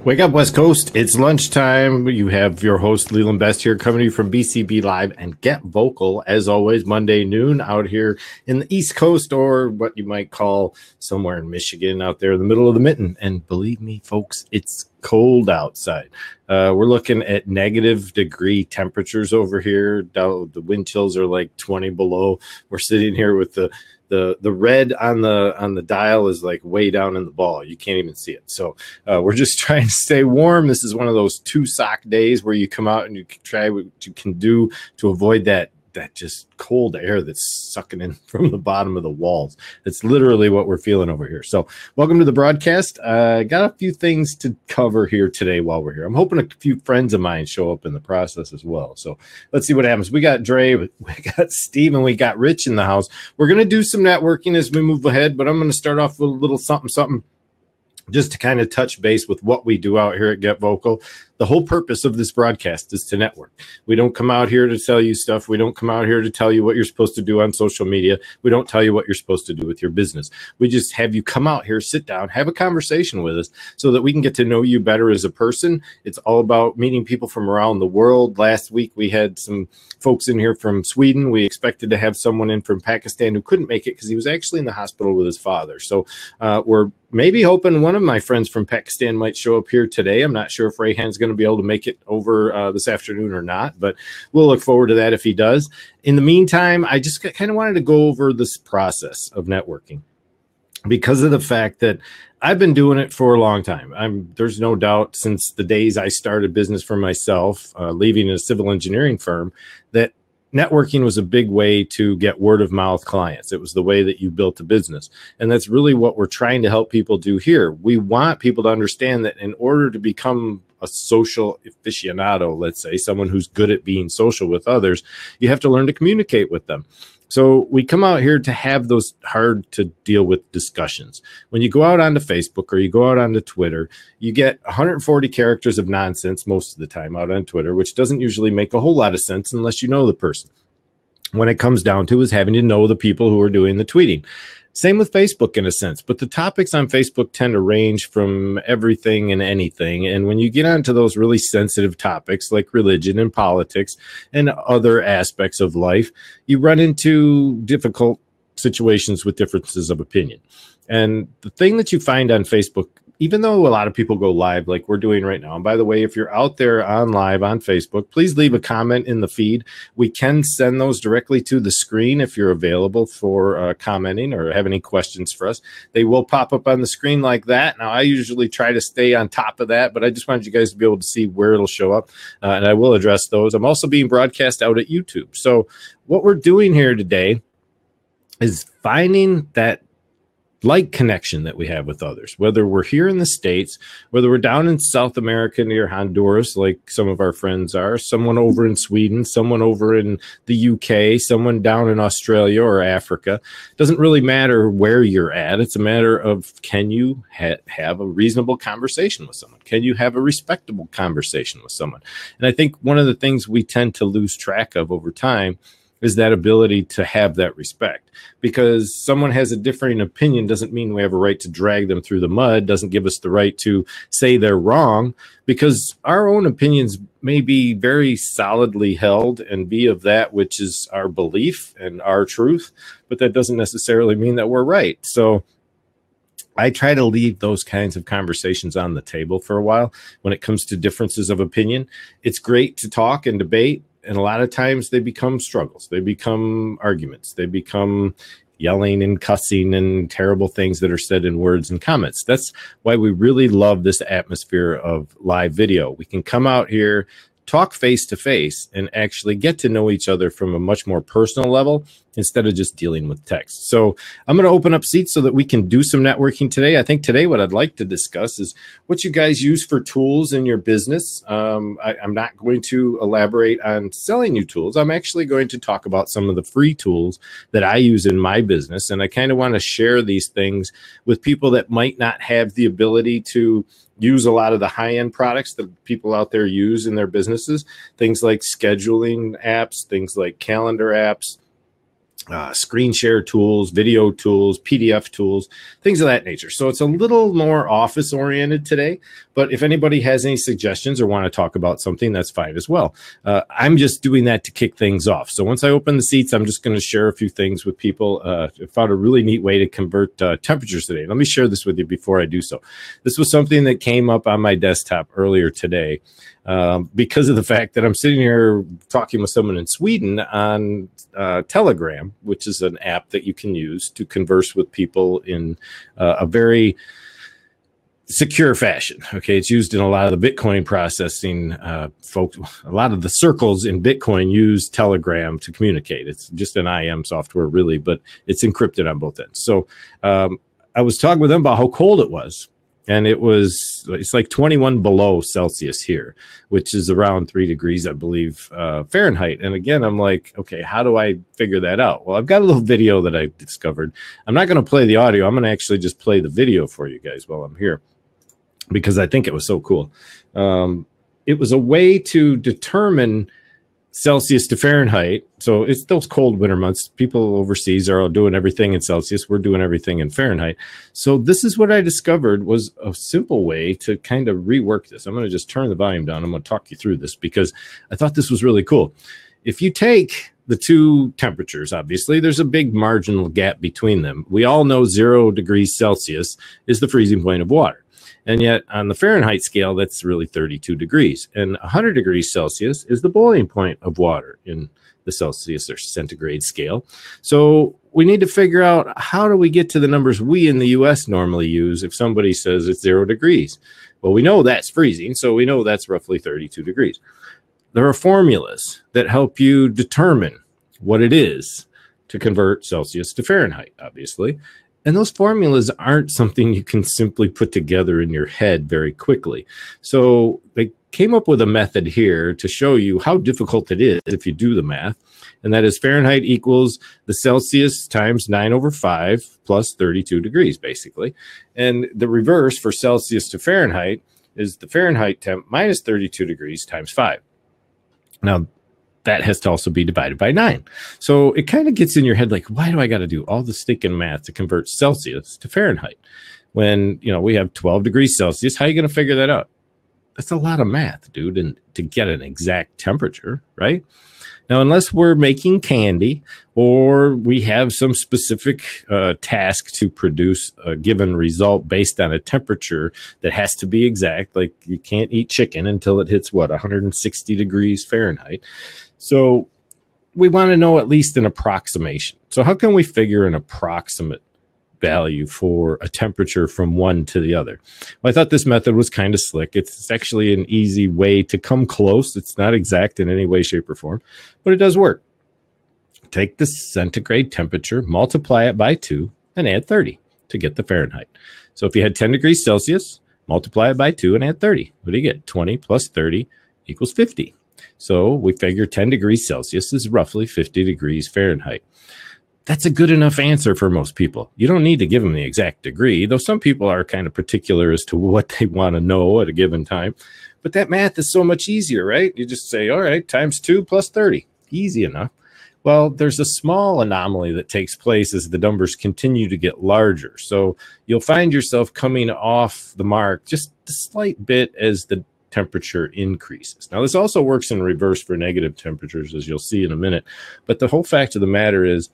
Wake up, West Coast. It's lunchtime. You have your host, Leland Best, here coming to you from BCB Live and Get Vocal, as always, Monday noon out here in the East Coast, or what you might call somewhere in Michigan out there in the middle of the mitten. And believe me, folks, it's cold outside. We're looking at -degree temperatures over here. The wind chills are like 20 below. We're sitting here with the red on the dial is like way down in the ball. You can't even see it. So we're just trying to stay warm. This is one of those 2 sock days where you come out and you can try what you can do to avoid that just cold air that's sucking in from the bottom of the walls. It's literally what we're feeling over here. So welcome to the broadcast. Got a few things to cover here today while we're here. I'm hoping a few friends of mine show up in the process as well. So let's see what happens. We got Dre, we got Steve, and we got Rich in the house. We're going to do some networking as we move ahead, but I'm going to start off with a little something just to kind of touch base with what we do out here at Get Vocal. The whole purpose of this broadcast is to network. We don't come out here to tell you stuff. We don't come out here to tell you what you're supposed to do on social media. We don't tell you what you're supposed to do with your business. We just have you come out here, sit down, have a conversation with us so that we can get to know you better as a person. It's all about meeting people from around the world. Last week, we had some folks in here from Sweden. We expected to have someone in from Pakistan who couldn't make it because he was actually in the hospital with his father. So we're maybe hoping one of my friends from Pakistan might show up here today. I'm not sure if Rayhan's going to be able to make it over this afternoon or not, but we'll look forward to that if he does. In the meantime, I just kind of wanted to go over this process of networking because of the fact that I've been doing it for a long time. There's no doubt since the days I started business for myself, leaving a civil engineering firm, that networking was a big way to get word of mouth clients. It was the way that you built a business. And that's really what we're trying to help people do here. We want people to understand that in order to become a social aficionado, let's say, someone who's good at being social with others, you have to learn to communicate with them. So we come out here to have those hard to deal with discussions. When you go out onto Facebook or you go out onto Twitter, you get 140 characters of nonsense most of the time out on Twitter, which doesn't usually make a whole lot of sense unless you know the person. When it comes down to is having to know the people who are doing the tweeting. Same with Facebook in a sense, but the topics on Facebook tend to range from everything and anything. And when you get onto those really sensitive topics like religion and politics and other aspects of life, you run into difficult situations with differences of opinion. And the thing that you find on Facebook, even though a lot of people go live like we're doing right now, and by the way, if you're out there on live on Facebook, please leave a comment in the feed. We can send those directly to the screen if you're available for commenting or have any questions for us. They will pop up on the screen like that. Now, I usually try to stay on top of that, but I just wanted you guys to be able to see where it'll show up, and I will address those. I'm also being broadcast out at YouTube. So what we're doing here today is finding that like connection that we have with others, whether we're here in the States, whether we're down in South America near Honduras, like some of our friends are, someone over in Sweden, someone over in the UK, someone down in Australia or Africa. Doesn't really matter where you're at. It's a matter of, can you have a reasonable conversation with someone? Can you have a respectable conversation with someone? And I think one of the things we tend to lose track of over time is that ability to have that respect. Because someone has a differing opinion doesn't mean we have a right to drag them through the mud, doesn't give us the right to say they're wrong, because our own opinions may be very solidly held and be of that which is our belief and our truth, but that doesn't necessarily mean that we're right. So I try to leave those kinds of conversations on the table for a while when it comes to differences of opinion. It's great to talk and debate, and a lot of times they become struggles. They become arguments. They become yelling and cussing and terrible things that are said in words and comments. That's why we really love this atmosphere of live video. We can come out here, talk face to face, and actually get to know each other from a much more personal level instead of just dealing with text. So I'm going to open up seats so that we can do some networking today. I think today what I'd like to discuss is what you guys use for tools in your business. I'm not going to elaborate on selling you tools. I'm actually going to talk about some of the free tools that I use in my business. And I kind of want to share these things with people that might not have the ability to use a lot of the high-end products that people out there use in their businesses. Things like scheduling apps, things like calendar apps, screen share tools, video tools, PDF tools, things of that nature. So it's a little more office oriented today, but if anybody has any suggestions or want to talk about something, that's fine as well. I'm just doing that to kick things off. So once I open the seats, I'm just going to share a few things with people. I found a really neat way to convert temperatures today. Let me share this with you before I do so. This was something that came up on my desktop earlier today. Because of the fact that I'm sitting here talking with someone in Sweden on Telegram, which is an app that you can use to converse with people in a very secure fashion. Okay, it's used in a lot of the Bitcoin processing folks. A lot of the circles in Bitcoin use Telegram to communicate. It's just an IM software, really, but it's encrypted on both ends. So I was talking with them about how cold it was. And it's like 21 below Celsius here, which is around 3 degrees, I believe, Fahrenheit. And again, I'm like, okay, how do I figure that out? Well, I've got a little video that I discovered. I'm not going to play the audio. I'm going to actually just play the video for you guys while I'm here, because I think it was so cool. It was a way to determine Celsius to Fahrenheit. So it's those cold winter months. People overseas are all doing everything in Celsius. We're doing everything in Fahrenheit. So this is what I discovered was a simple way to kind of rework this. I'm going to just turn the volume down. I'm going to talk you through this because I thought this was really cool. If you take the two temperatures, obviously, there's a big marginal gap between them. We all know 0 degrees Celsius is the freezing point of water. And yet on the Fahrenheit scale, that's really 32 degrees. And 100 degrees Celsius is the boiling point of water in the Celsius or centigrade scale. So we need to figure out, how do we get to the numbers we in the US normally use if somebody says it's 0 degrees? Well, we know that's freezing, so we know that's roughly 32 degrees. There are formulas that help you determine what it is to convert Celsius to Fahrenheit, obviously. And those formulas aren't something you can simply put together in your head very quickly. So they came up with a method here to show you how difficult it is if you do the math. And that is Fahrenheit equals the Celsius times 9/5 plus 32 degrees, basically. And the reverse for Celsius to Fahrenheit is the Fahrenheit temp minus 32 degrees times 5. Now, that has to also be divided by 9. So it kind of gets in your head like, why do I got to do all the stinking math to convert Celsius to Fahrenheit? When, we have 12 degrees Celsius, how are you going to figure that out? That's a lot of math, dude, and to get an exact temperature, right? Now, unless we're making candy or we have some specific task to produce a given result based on a temperature that has to be exact, like you can't eat chicken until it hits, 160 degrees Fahrenheit. So we want to know at least an approximation. So how can we figure an approximate value for a temperature from one to the other? Well, I thought this method was kind of slick. It's actually an easy way to come close. It's not exact in any way, shape, or form, but it does work. Take the centigrade temperature, multiply it by 2, and add 30 to get the Fahrenheit. So if you had 10 degrees Celsius, multiply it by 2 and add 30. What do you get? 20 plus 30 equals 50. So we figure 10 degrees Celsius is roughly 50 degrees Fahrenheit. That's a good enough answer for most people. You don't need to give them the exact degree, though some people are kind of particular as to what they want to know at a given time. But that math is so much easier, right? You just say, all right, times 2 plus 30. Easy enough. Well, there's a small anomaly that takes place as the numbers continue to get larger. So you'll find yourself coming off the mark just a slight bit as the temperature increases. Now, this also works in reverse for negative temperatures, as you'll see in a minute. But the whole fact of the matter is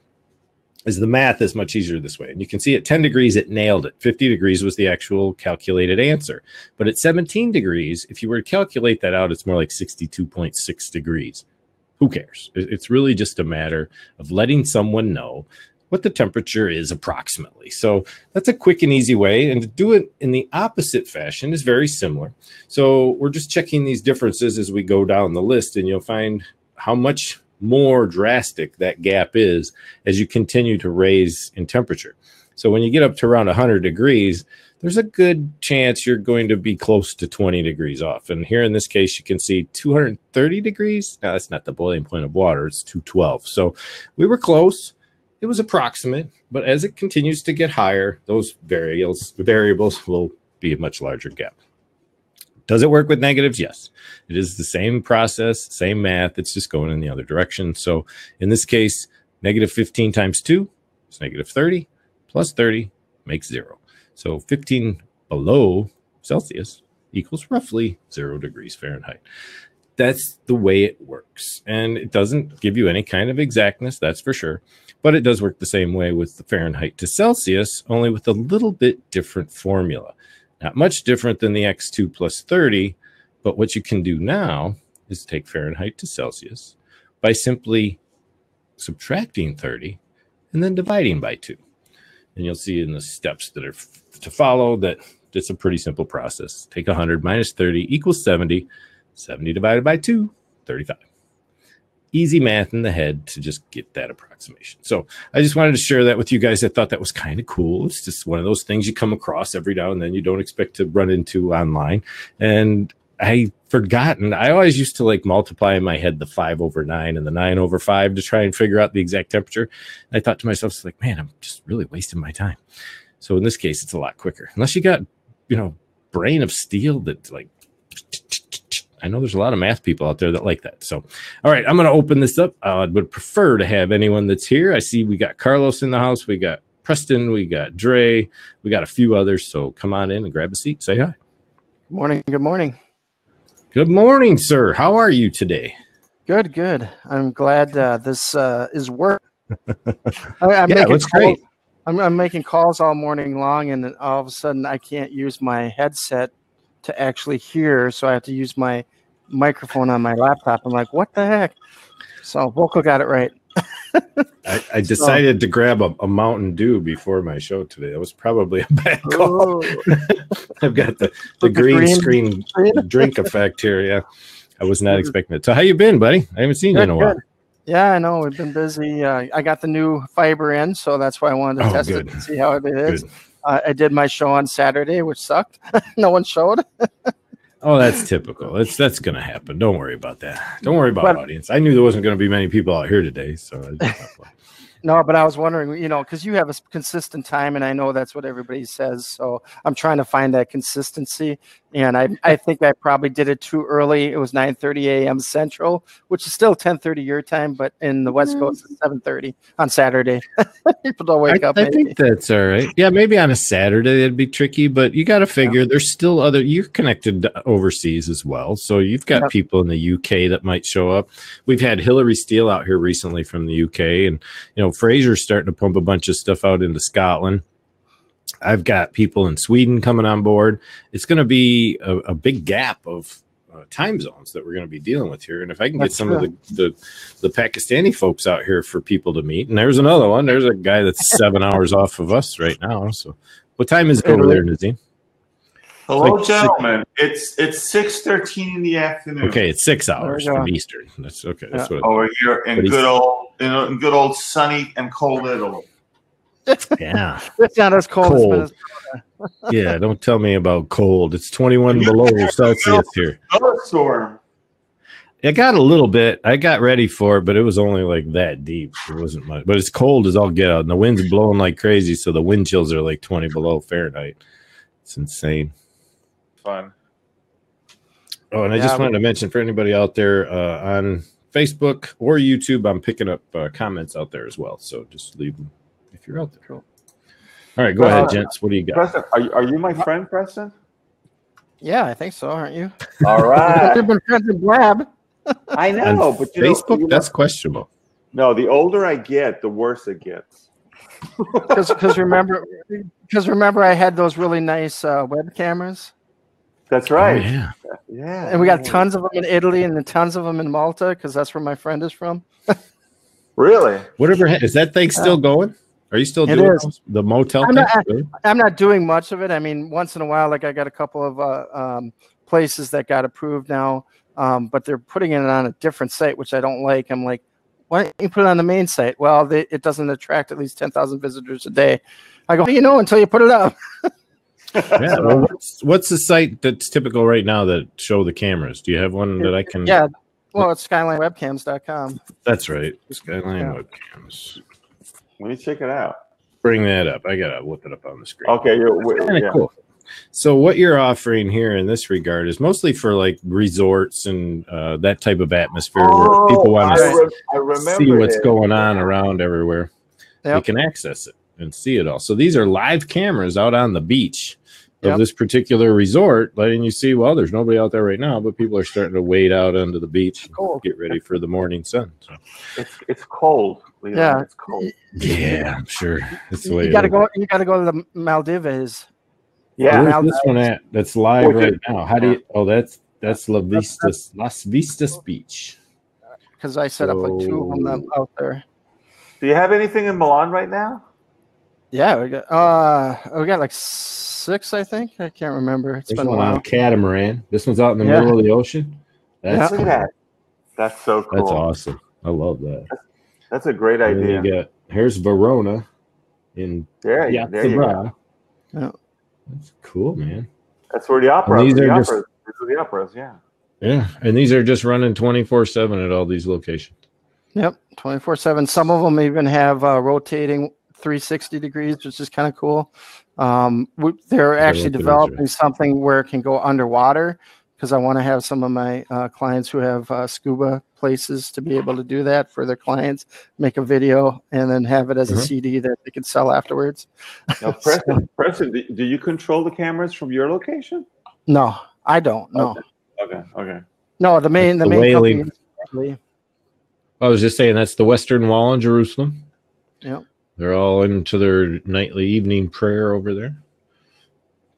the math is much easier this way. And you can see at 10 degrees, it nailed it. 50 degrees was the actual calculated answer. But at 17 degrees, if you were to calculate that out, it's more like 62.6 degrees. Who cares? It's really just a matter of letting someone know what the temperature is approximately. So that's a quick and easy way. And to do it in the opposite fashion is very similar. So we're just checking these differences as we go down the list, and you'll find how much more drastic that gap is as you continue to raise in temperature. So when you get up to around 100 degrees, there's a good chance you're going to be close to 20 degrees off. And here in this case, you can see 230 degrees. Now, that's not the boiling point of water. It's 212. So we were close. It was approximate, but as it continues to get higher, those variables will be a much larger gap. Does it work with negatives? Yes. It is the same process, same math. It's just going in the other direction. So in this case, Negative 15 times 2 is negative 30. Plus 30 makes 0. So 15 below Celsius equals roughly 0 degrees Fahrenheit. That's the way it works. And it doesn't give you any kind of exactness, that's for sure. But it does work the same way with the Fahrenheit to Celsius, only with a little bit different formula. Not much different than the x2 plus 30, but what you can do now is take Fahrenheit to Celsius by simply subtracting 30 and then dividing by 2. And you'll see in the steps that are to follow that it's a pretty simple process. Take 100 minus 30 equals 70. 70 divided by 2, 35. Easy math in the head to just get that approximation. So I just wanted to share that with you guys. I thought that was kind of cool. It's just one of those things you come across every now and then you don't expect to run into online. And I forgotten. I always used to like multiply in my head the 5/9 and the 9/5 to try and figure out the exact temperature. And I thought to myself, it's like, man, I'm just really wasting my time. So in this case, it's a lot quicker. Unless you got, brain of steel that's like, I know there's a lot of math people out there that like that. So, all right, I'm going to open this up. I would prefer to have anyone that's here. I see we got Carlos in the house. We got Preston. We got Dre. We got a few others. So come on in and grab a seat. Say hi. Good morning. Good morning. Good morning, sir. How are you today? Good, good. I'm glad this is work. That's great. I'm making calls all morning long, and then all of a sudden I can't use my headset to actually hear, so I have to use my microphone on my laptop. I'm like, what the heck? So Vocal got it right. I decided to grab a Mountain Dew before my show today. That was probably a bad call. I've got the green screen drink effect here. Yeah, I was not expecting it. So how you been, buddy? I haven't seen you in a while. Yeah, I know. We've been busy. I got the new fiber in, so that's why I wanted to test it and see how it is. I did my show on Saturday, which sucked. No one showed. Oh, that's typical. That's going to happen. Don't worry about that. Don't worry about audience. I knew there wasn't going to be many people out here today, so no, but I was wondering, because you have a consistent time, and I know that's what everybody says. So I'm trying to find that consistency, and I think I probably did it too early. It was 9:30 a.m. Central, which is still 10:30 your time, but in the West Coast, it's 7:30 on Saturday. People don't wake up. I think that's all right. Yeah, maybe on a Saturday it'd be tricky, but you got to figure there's still you're connected overseas as well. So you've got people in the UK that might show up. We've had Hillary Steele out here recently from the UK, and Fraser's starting to pump a bunch of stuff out into Scotland. I've got people in Sweden coming on board. It's going to be a big gap of time zones that we're going to be dealing with here. And if I can get some of the Pakistani folks out here for people to meet, and there's another one. There's a guy that's 7 hours off of us right now. So what time is it over there, Nazim? Hello, gentlemen. It's 6:13 in the afternoon. Okay, it's 6 hours from Eastern. That's okay. That's what over here in good old sunny and cold Italy. Yeah, it's not as cold. As Minnesota. Yeah, don't tell me about cold. It's 21 below Celsius here. Storm. It got a little bit. I got ready for it, but it was only like that deep. It wasn't much. But it's cold as all get out, and the wind's blowing like crazy. So the wind chills are like 20 below Fahrenheit. It's insane. Fun. Oh, and I just wanted to mention for anybody out there on Facebook or YouTube, I'm picking up comments out there as well. So just leave them if you're out there. Cool. All right, go ahead, gents. What do you got? Preston, are you my friend, Preston? Yeah, I think so. Aren't you? All right. We've been friends in Blab. I know, but Facebook, that's questionable. No, the older I get, the worse it gets. Because remember, I had those really nice web cameras. That's right. Oh, yeah. And we got tons of them in Italy and then tons of them in Malta because that's where my friend is from. Really? Whatever. Is that thing still going? Are you still doing the motel thing? I'm not doing much of it. I mean, once in a while, like I got a couple of places that got approved now, but they're putting it on a different site, which I don't like. I'm like, why don't you put it on the main site? Well, it doesn't attract at least 10,000 visitors a day. I go, until you put it up. Yeah. Well, what's the site that's typical right now that show the cameras? Do you have one that I can? Yeah. Well, it's SkylineWebcams.com. That's right. Skyline Webcams. Let me check it out. Bring that up. I gotta whip it up on the screen. Okay. Cool. So what you're offering here in this regard is mostly for like resorts and that type of atmosphere where people want to see what's going on around everywhere. Yep. They can access it and see it all. So these are live cameras out on the beach of this particular resort, letting you see, well, there's nobody out there right now, but people are starting to wade out onto the beach and get ready for the morning sun. So. It's cold. Yeah, it's cold. Yeah, I'm sure. That's the way you gotta go. You gotta go to the Maldives. Yeah, where's this one at? That's live right now. How do you? Oh, that's Las Vistas Beach. Because I set up like 2 of them out there. Do you have anything in Milan right now? Yeah, we got like 6, I think. I can't remember. It's been a while. On a catamaran. This one's out in the middle of the ocean. Look at that. That's so cool. That's awesome. I love that. That's a great idea. Here's Verona in there you go. Yeah. That's cool, man. That's where the opera. These are the operas, yeah. Yeah, and these are just running 24/7 at all these locations. Yep, 24/7. Some of them even have rotating 360 degrees, which is kind of cool. They're actually developing something where it can go underwater, because I want to have some of my clients who have scuba places to be able to do that for their clients, make a video, and then have it as a CD that they can sell afterwards. Now, Preston, do you control the cameras from your location? No, I don't. No. Okay. No, the main company. I was just saying that's the Western Wall in Jerusalem. Yep. They're all into their nightly evening prayer over there.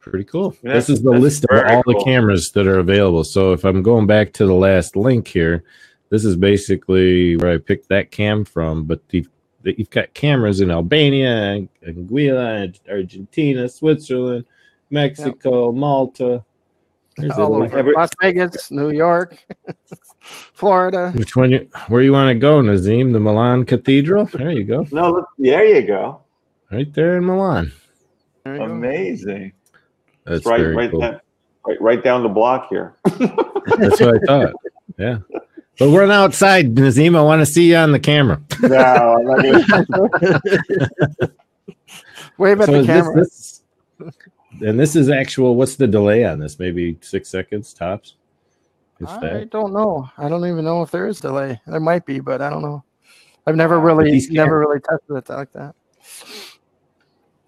Pretty cool. Yeah, this is the list of all the cameras that are available. So if I'm going back to the last link here, this is basically where I picked that cam from. But you've got cameras in Albania, Anguilla, Argentina, Switzerland, Mexico, Malta. All over Las Vegas, New York, Florida. Which one? Where you want to go, Nazim? The Milan Cathedral? There you go. No, there you go. Right there in Milan. Amazing. That's right cool. Right down the block here. That's what I thought. Yeah. But run outside, Nazim. I want to see you on the camera. No, I'm not gonna... Wave at the camera. And this is actual. What's the delay on this? Maybe 6 seconds tops. I don't know. I don't even know if there is delay. There might be, but I don't know. I've never really tested it like that.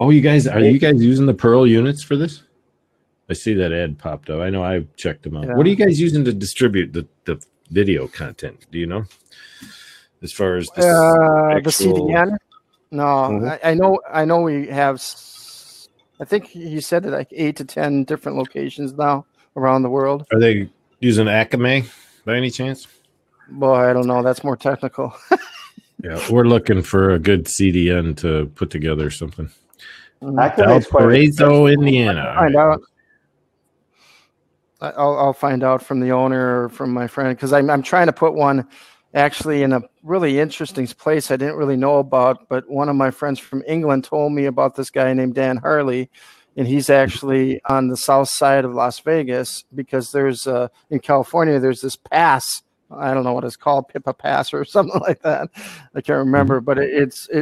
Oh, you guys are you guys using the Pearl units for this? I see that ad popped up. I know I've checked them out. Yeah. What are you guys using to distribute the video content? Do you know? As far as the CDN? No, I know we have. I think you said it like 8 to 10 different locations now around the world. Are they using Akamai by any chance? Boy, I don't know. That's more technical. Yeah, we're looking for a good CDN to put together something. Valparaiso, Indiana. Find out. I'll find out from the owner or from my friend, because I'm trying to put one actually in a really interesting place I didn't really know about, but one of my friends from England told me about this guy named Dan Harley, and he's actually on the south side of Las Vegas, because there's in California there's this pass. I don't know what it's called, Pippa Pass or something like that. I can't remember, but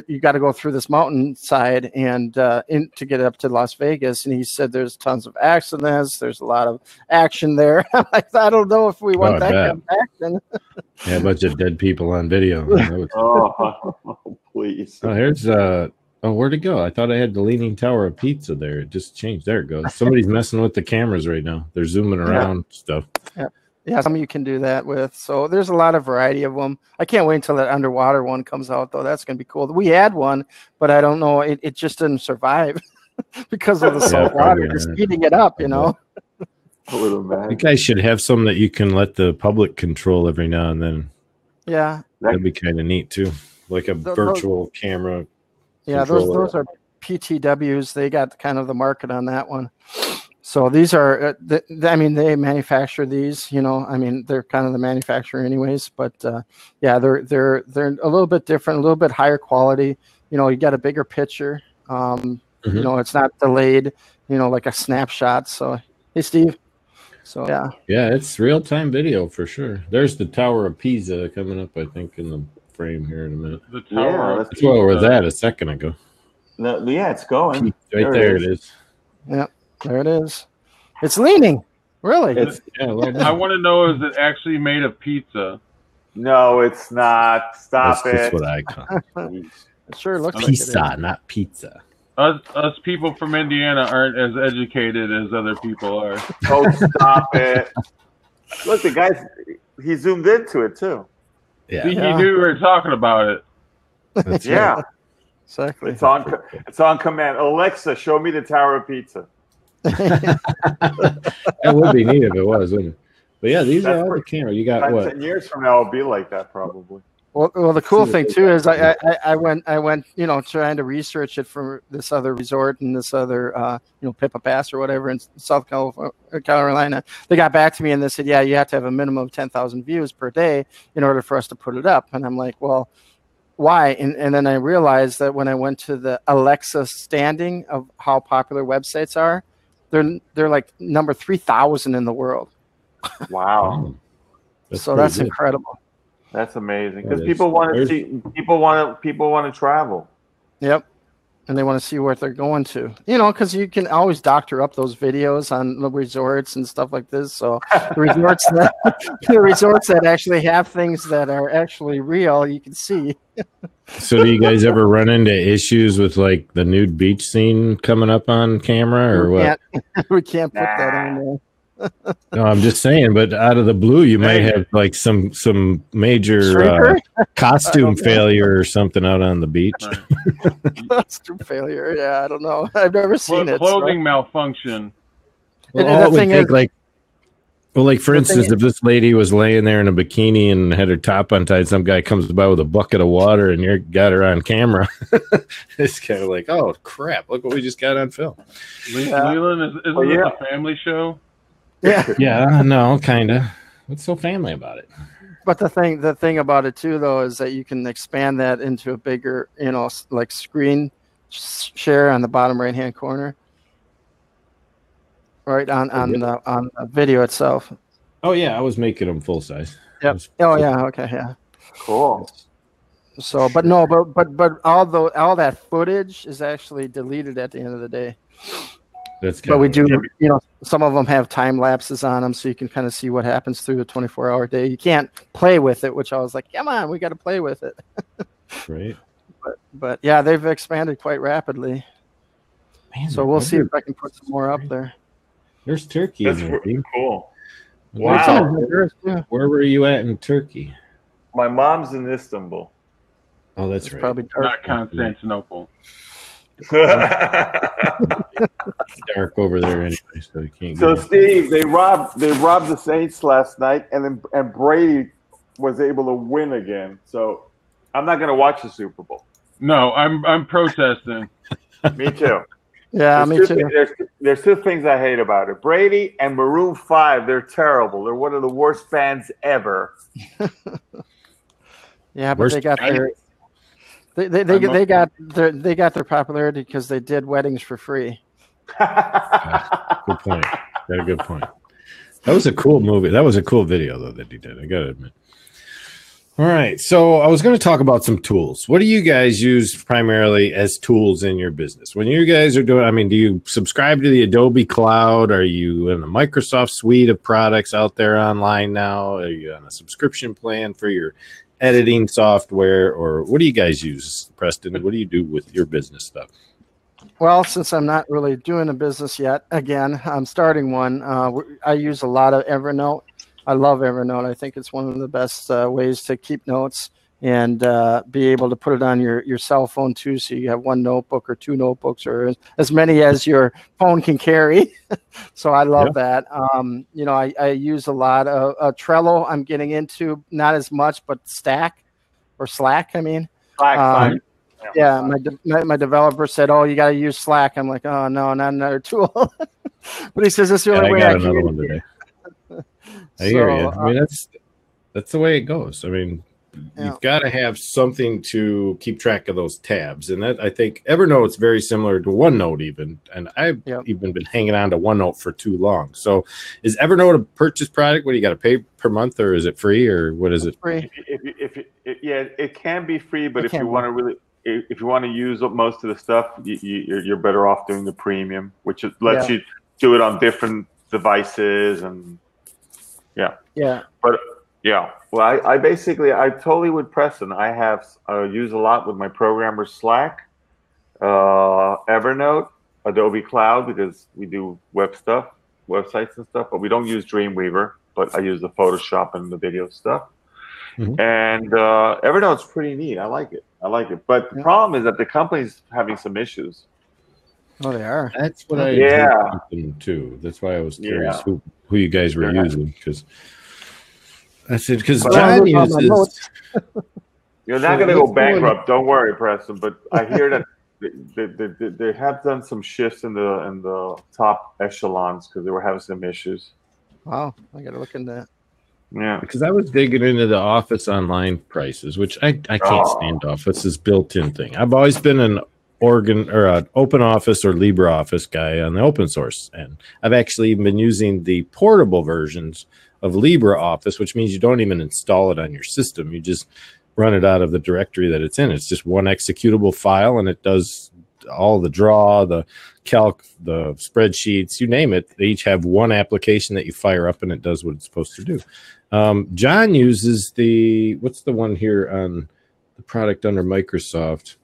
you got to go through this mountainside and to get up to Las Vegas. And he said there's tons of accidents. There's a lot of action there. I'm like, I don't know if we want that kind of action. Yeah, a bunch of dead people on video. Oh, please. Oh, here's where'd it go? I thought I had the Leaning Tower of Pizza there. It just changed. There it goes. Somebody's messing with the cameras right now. They're zooming around stuff. Yeah. Yeah, some of you can do that with. So there's a lot of variety of them. I can't wait until that underwater one comes out, though. That's going to be cool. We had one, but I don't know. It just didn't survive because of the salt water just eating it up, you know. A little bad. You guys should have some that you can let the public control every now and then. Yeah. That'd be kind of neat, too. Like a virtual camera. Yeah, those are PTWs. They got kind of the market on that one. So these are, I mean, they manufacture these, you know, I mean, they're kind of the manufacturer anyways, but yeah, they're a little bit different, a little bit higher quality. You know, you got a bigger picture. You know, it's not delayed, you know, like a snapshot. So, hey, Steve. So, yeah. Yeah, it's real-time video for sure. There's the Tower of Pisa coming up, I think, in the frame here in a minute. The tower. That's where we're at a second ago. No, yeah, it's going. Right there it is. Yeah. There it is. It's leaning. Really? I want to know, is it actually made of pizza? No, it's not. Stop That's it. what I call It sure looks pizza, like it is. not pizza. Us people from Indiana aren't as educated as other people are. Oh, stop it. Look, the guy's, he zoomed into it, too. Yeah. He knew we were talking about it. That's Yeah. right. Exactly. It's on command. Alexa, show me the Tower of Pizza. That would be neat if it was, wouldn't it? But yeah, these are all the cameras. You got 10 years from now, it'll be like that probably. Well, the cool thing too is I went, trying to research it from this other resort and this other, Pippa Pass or whatever in South Carolina. They got back to me and they said, yeah, you have to have a minimum of 10,000 views per day in order for us to put it up. And I'm like, well, why? And then I realized that when I went to the Alexa standing of how popular websites are, they're like number 3,000 in the world. Wow. That's incredible. That's amazing because people want to see. People want to travel. Yep, and they want to see what they're going to. Because you can always doctor up those videos on the resorts and stuff like this. So the resorts that actually have things that are actually real, you can see. So, do you guys ever run into issues with like the nude beach scene coming up on camera, or what? We can't put that on there. No, I'm just saying, but out of the blue, you might have like some major costume failure or something out on the beach. Costume failure, yeah, I don't know. I've never seen it. Clothing malfunction. Well, for instance, if this lady was laying there in a bikini and had her top untied, some guy comes by with a bucket of water and you got her on camera. It's kind of like, oh crap! Look what we just got on film. Leland, isn't this a family show? Yeah, no, kind of. What's so family about it? But the thing about it too, though, is that you can expand that into a bigger, like screen share on the bottom right hand corner, right on the video itself. Oh yeah, I was making them full size. Yep. Oh yeah. Okay. Yeah. Cool. So, but no, but all that footage is actually deleted at the end of the day. But we do, some of them have time lapses on them, so you can kind of see what happens through the 24-hour day. You can't play with it, which I was like, come on, we got to play with it. Right. But yeah, they've expanded quite rapidly. Man, so we'll see if I can put some more up there. There's Turkey. That's really cool. Wow. Where were you at in Turkey? My mom's in Istanbul. Oh, that's right. Probably not Constantinople. Dark over there anyway, so you can't. So Steve, they robbed the Saints last night, and Brady was able to win again. So I'm not going to watch the Super Bowl. No, I'm protesting. Me too. Yeah, me too. There's two things I hate about it: Brady and Maroon 5. They're terrible. They're one of the worst bands ever. Yeah, but they got their. They got their popularity because they did weddings for free. Good point. Got a good point. That was a cool movie. That was a cool video though that he did. I gotta admit. All right, so I was going to talk about some tools. What do you guys use primarily as tools in your business? When you guys are doing, I mean, do you subscribe to the Adobe Cloud? Are you in the Microsoft suite of products out there online now? Are you on a subscription plan for your editing software, or what do you guys use, Preston? What do you do with your business stuff? Well, since I'm not really doing a business yet, again, I'm starting one. I use a lot of Evernote. I love Evernote. I think it's one of the best ways to keep notes and be able to put it on your cell phone too. So you have one notebook or two notebooks or as many as your phone can carry. So I love that. I use a lot of Trello. I'm getting into not as much, but Slack. I mean, Slack. Yeah, my developer said, "Oh, you got to use Slack." I'm like, "Oh no, not another tool." But he says that's the only way I another one today. I hear you. I mean, that's the way it goes. I mean, you've got to have something to keep track of those tabs, and that I think Evernote's very similar to OneNote even, and I've even been hanging on to OneNote for too long. So, is Evernote a purchase product? What do you got to pay per month, or is it free, or what is it? Free. It can be free, but if you want to use up most of the stuff, you're better off doing the premium, which lets you do it on different devices and Yeah. But yeah, well, I totally with Preston. I use a lot with my programmer Slack, Evernote, Adobe Cloud because we do websites and stuff, but we don't use Dreamweaver. But I use the Photoshop and the video stuff. Mhm. And Evernote's pretty neat. I like it. But the problem is that the company's having some issues. Oh, they are. That's what I heard too. That's why I was curious who you guys were using, because I said because John uses. You're not going to go bankrupt. Don't worry, Preston. But I hear that they have done some shifts in the top echelons because they were having some issues. Wow, I got to look into that. Yeah, because I was digging into the Office Online prices, which I can't stand Office's built-in thing. I've always been an Open Office or LibreOffice guy on the open source, and I've actually been using the portable versions of LibreOffice, which means you don't even install it on your system. You just run it out of the directory that it's in. It's just one executable file, and it does all the draw, the calc, the spreadsheets, you name it. They each have one application that you fire up, and it does what it's supposed to do. John uses what's the one here on the product under Microsoft?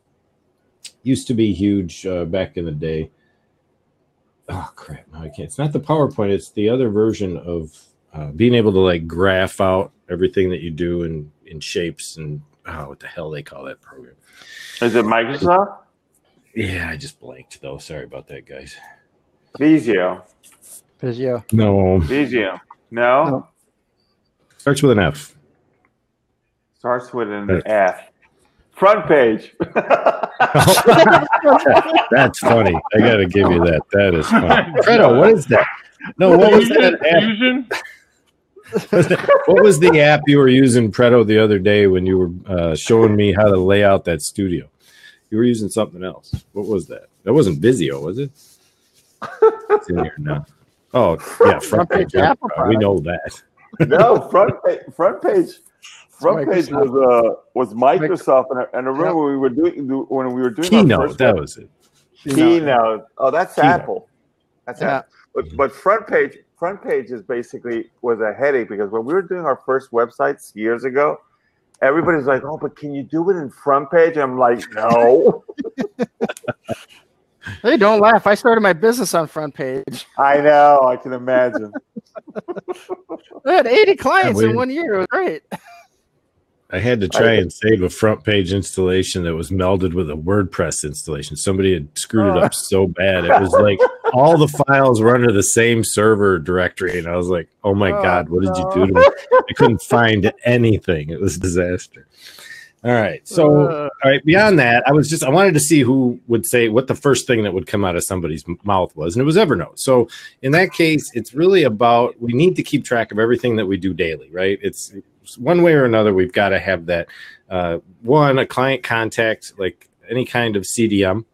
Used to be huge back in the day. Oh, crap. No, I can't. It's not the PowerPoint. It's the other version of being able to like graph out everything that you do in shapes and what the hell they call that program. Is it Microsoft? Yeah, I just blanked though. Sorry about that, guys. Visio. No. Visio. No? Starts with an F. Starts with an F. Front page. That's funny. I got to give you that. That is funny. Fredo, what is that? No, what was that app? What was the app you were using, Preto, the other day when you were showing me how to lay out that studio? You were using something else. What was that? That wasn't Visio, was it? It's in here now. Oh, yeah, front page. We know that. No, front page. Front page was Microsoft, and I remember when we were doing Keynote. Our first that was it. Keynote. Oh, that's Keynote. Apple. That's Apple. But front page is basically was a headache because when we were doing our first websites years ago, everybody's like, "Oh, but can you do it in front page?" I'm like, "No." Hey, don't laugh. I started my business on front page. I know. I can imagine. I had 80 clients in 1 year. It was great. I had to try and save a front page installation that was melded with a WordPress installation. Somebody had screwed it up so bad. It was like all the files were under the same server directory. And I was like, oh my God, what did you do to me? I couldn't find anything. It was a disaster. All right. So, all right. Beyond that, I wanted to see who would say what the first thing that would come out of somebody's mouth was. And it was Evernote. So in that case, it's really about, we need to keep track of everything that we do daily, right? It's one way or another, we've got to have that a client contact, like any kind of CDM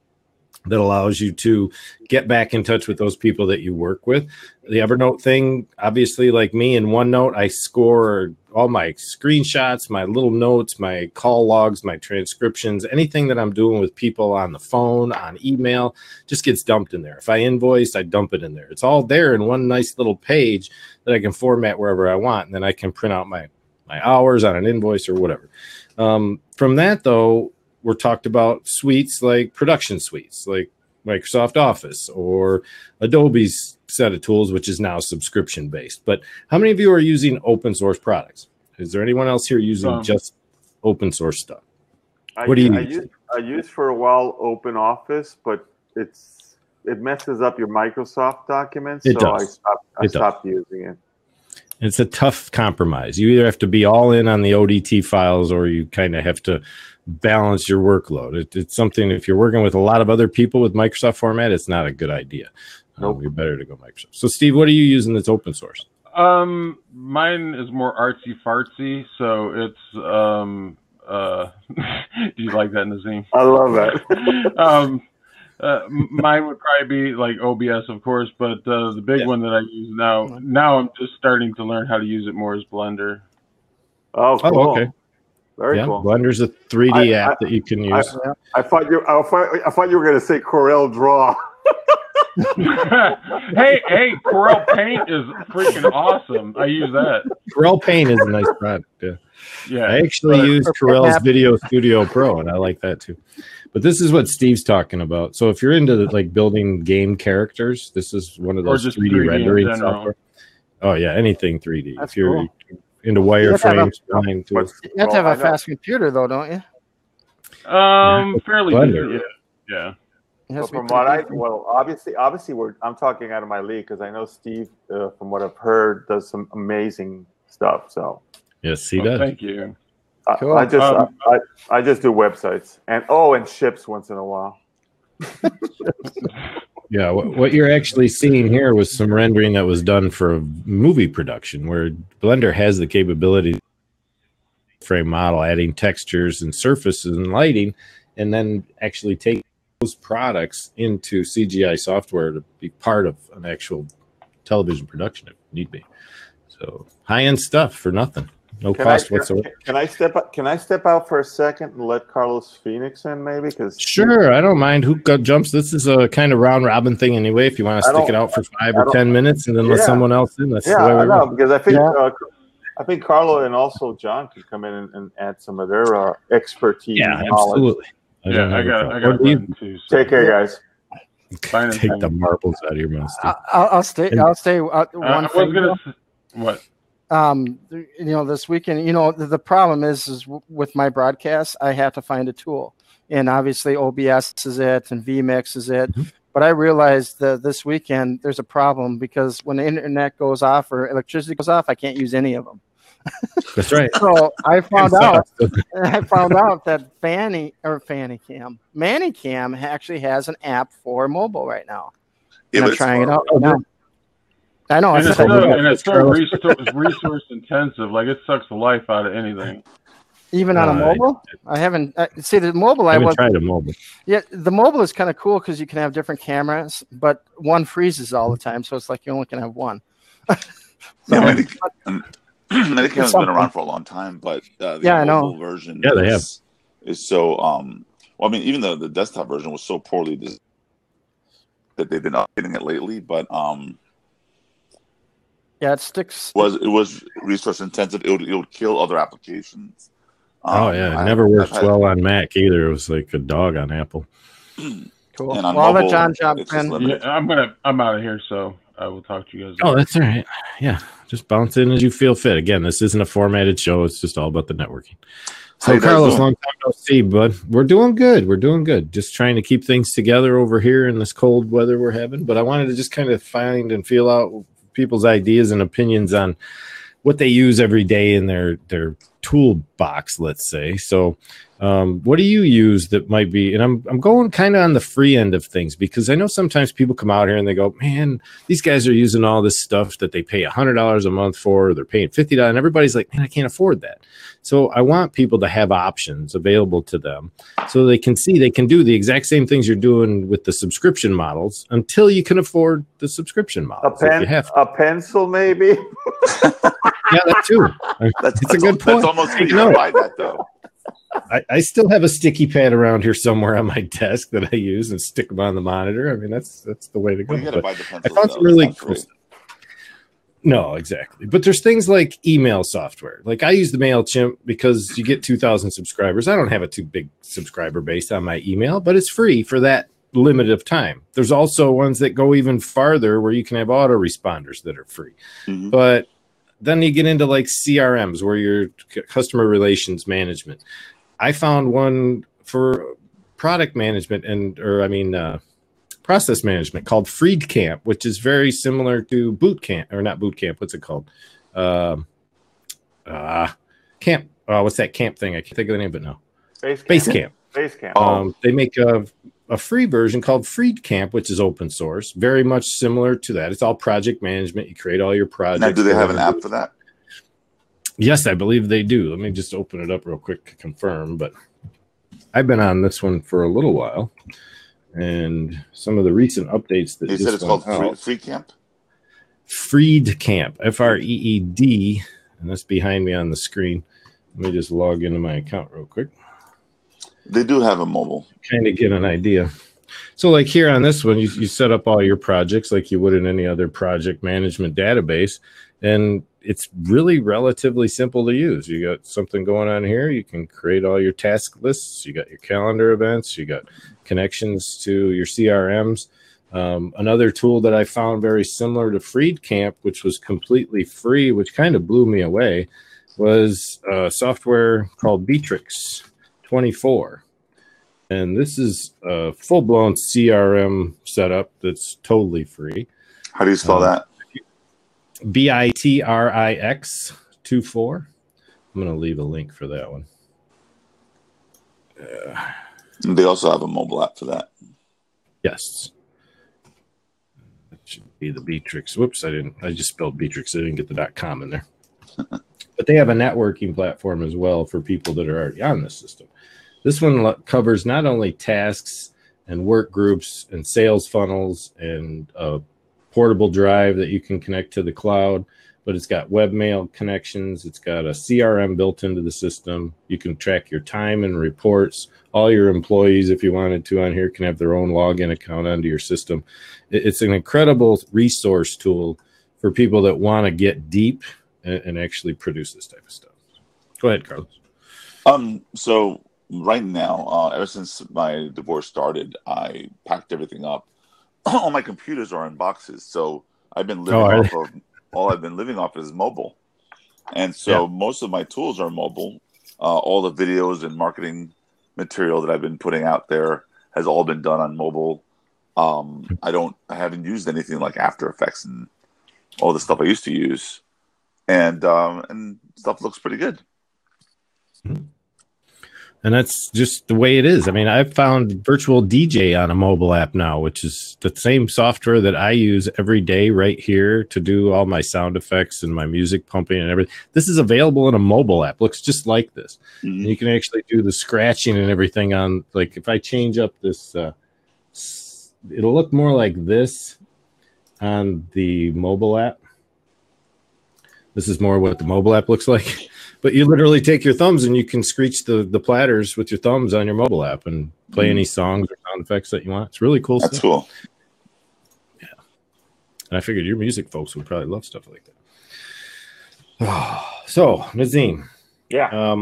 that allows you to get back in touch with those people that you work with. The Evernote thing, obviously, like me in OneNote, I score all my screenshots, my little notes, my call logs, my transcriptions, anything that I'm doing with people on the phone, on email, just gets dumped in there. If I invoice, I dump it in there. It's all there in one nice little page that I can format wherever I want, and then I can print out my hours on an invoice or whatever. From that, though, we're talked about suites like production suites, like Microsoft Office or Adobe's set of tools, which is now subscription based. But how many of you are using open source products? Is there anyone else here using just open source stuff? What do you use? I used for a while Open Office, but it messes up your Microsoft documents. I stopped using it. It's a tough compromise. You either have to be all in on the ODT files or you kind of have to balance your workload. It's something, if you're working with a lot of other people with Microsoft format, it's not a good idea. Nope. You're better to go Microsoft. So Steve, what are you using that's open source? Mine is more artsy fartsy. So it's, do you like that, Nazim? I love that. Mine would probably be like OBS, of course, but the big one that I use now I'm just starting to learn how to use it more as Blender. Oh, cool. Oh, okay. Very cool. Blender's a 3D app that you can use. I thought you were going to say Corel Draw. hey, Corel Paint is freaking awesome. I use that. Corel Paint is a nice product. Yeah. I actually use Corel's Video Studio Pro, and I like that too. But this is what Steve's talking about. So if you're into like building game characters, this is one of those 3D rendering software. Oh yeah, anything 3D. That's if you're cool. into wireframes, you have to have a fast computer though, don't you? Fairly decent. Yeah. Well, from what obviously I'm talking out of my league because I know Steve, from what I've heard, does some amazing stuff. So yes, he does. Thank you. Cool. I just do websites and ships once in a while. Yeah, what you're actually seeing here was some rendering that was done for a movie production where Blender has the capability frame model, adding textures and surfaces and lighting, and then actually take those products into CGI software to be part of an actual television production if need be. So high-end stuff for nothing. No cost whatsoever. Can I step out for a second and let Carlos Phoenix in, maybe? Because sure, I don't mind who jumps. This is a kind of round robin thing anyway. If you want to stick it out for 5 or 10 minutes and then let someone else in, that's the way we know because I think Carlo and also John could come in and add some of their expertise. Yeah, absolutely. I got too. So. Take care, guys. Take the marbles out of your mouth, Steve. I'll stay. One thing. What? This weekend, the problem is with my broadcast, I have to find a tool, and obviously OBS is it, and vMix is it. Mm-hmm. But I realized that this weekend there's a problem because when the internet goes off or electricity goes off, I can't use any of them. That's right. So I found out that ManyCam actually has an app for mobile right now. And I'm trying it out now. I know, and it's so resource intensive. Like it sucks the life out of anything. Even on a mobile, I haven't. See the mobile. I haven't tried a mobile. Yeah, the mobile is kind of cool because you can have different cameras, but one freezes all the time, so it's like you only can have one. Medicam's been around for a long time, but the mobile version, is so. Well, I mean, even though the desktop version was so poorly designed that they've been updating it lately, but it sticks. It was resource intensive. It would kill other applications. It never works well on Mac either. It was like a dog on Apple. Cool. Well, I'll let John jump in. Yeah, I'm out of here, so I will talk to you guys. Oh, that's all right. Yeah, just bounce in as you feel fit. Again, this isn't a formatted show. It's just all about the networking. So, Carlos, long time no see, bud. We're doing good. We're doing good. Just trying to keep things together over here in this cold weather we're having. But I wanted to just kind of find and feel out people's ideas and opinions on what they use every day in their toolbox, let's say. So what do you use that might be, and I'm going kind of on the free end of things because I know sometimes people come out here and they go, man, these guys are using all this stuff that they pay $100 a month for, or they're paying $50, and everybody's like, man, I can't afford that. So I want people to have options available to them so they can see they can do the exact same things you're doing with the subscription models until you can afford the subscription models. A pencil, maybe? Yeah, that too. That's a good point. That's almost you can buy that, though. I still have a sticky pad around here somewhere on my desk that I use and stick them on the monitor. I mean, that's the way to go. You gotta buy the pencil, I found some really cool stuff. No, exactly. But there's things like email software. Like I use the MailChimp because you get 2,000 subscribers. I don't have a too big subscriber base on my email, but it's free for that limit of time. There's also ones that go even farther where you can have autoresponders that are free. Mm-hmm. But then you get into like CRMs where your customer relations management. I found one for product management process management called FreedCamp, which is very similar to Bootcamp, or not Bootcamp. What's it called? Camp. What's that camp thing? I can't think of the name of it now. Basecamp. They make a free version called FreedCamp, which is open source, very much similar to that. It's all project management. You create all your projects. Now, do they have an app for that? Yes, I believe they do. Let me just open it up real quick to confirm. But I've been on this one for a little while, and some of the recent updates that you said it's called FreedCamp. FreedCamp, FREED, and that's behind me on the screen. Let me just log into my account real quick. They do have a mobile. Kind of get an idea. So like here on this one, you set up all your projects like you would in any other project management database. And it's really relatively simple to use. You got something going on here. You can create all your task lists. You got your calendar events. You got connections to your CRMs. Another tool that I found very similar to FreedCamp, which was completely free, which kind of blew me away, was software called Beatrix 24. And this is a full-blown CRM setup that's totally free. How do you spell that? Bitrix 24. I'm going to leave a link for that one. They also have a mobile app for that. Yes. That should be the Beatrix. Whoops, I just spelled Beatrix. I didn't get the .com in there. But they have a networking platform as well for people that are already on this system. This one covers not only tasks and work groups and sales funnels and a portable drive that you can connect to the cloud, but it's got webmail connections. It's got a CRM built into the system. You can track your time and reports. All your employees, if you wanted to, on here can have their own login account onto your system. It's an incredible resource tool for people that want to get deep and actually produce this type of stuff. Go ahead, Carlos. So right now, ever since my divorce started, I packed everything up. All my computers are in boxes, so I've been living all I've been living off is mobile, and so most of my tools are mobile. All the videos and marketing material that I've been putting out there has all been done on mobile. I haven't used anything like After Effects and all the stuff I used to use, and stuff looks pretty good. And that's just the way it is. I mean, I've found Virtual DJ on a mobile app now, which is the same software that I use every day right here to do all my sound effects and my music pumping and everything. This is available in a mobile app. Looks just like this. Mm-hmm. And you can actually do the scratching and everything on, like, if I change up this, it'll look more like this on the mobile app. This is more what the mobile app looks like. But you literally take your thumbs and you can screech the platters with your thumbs on your mobile app and play any songs or sound effects that you want. It's really cool. That's stuff. Cool. Yeah. And I figured your music folks would probably love stuff like that. So, Nazim. Yeah.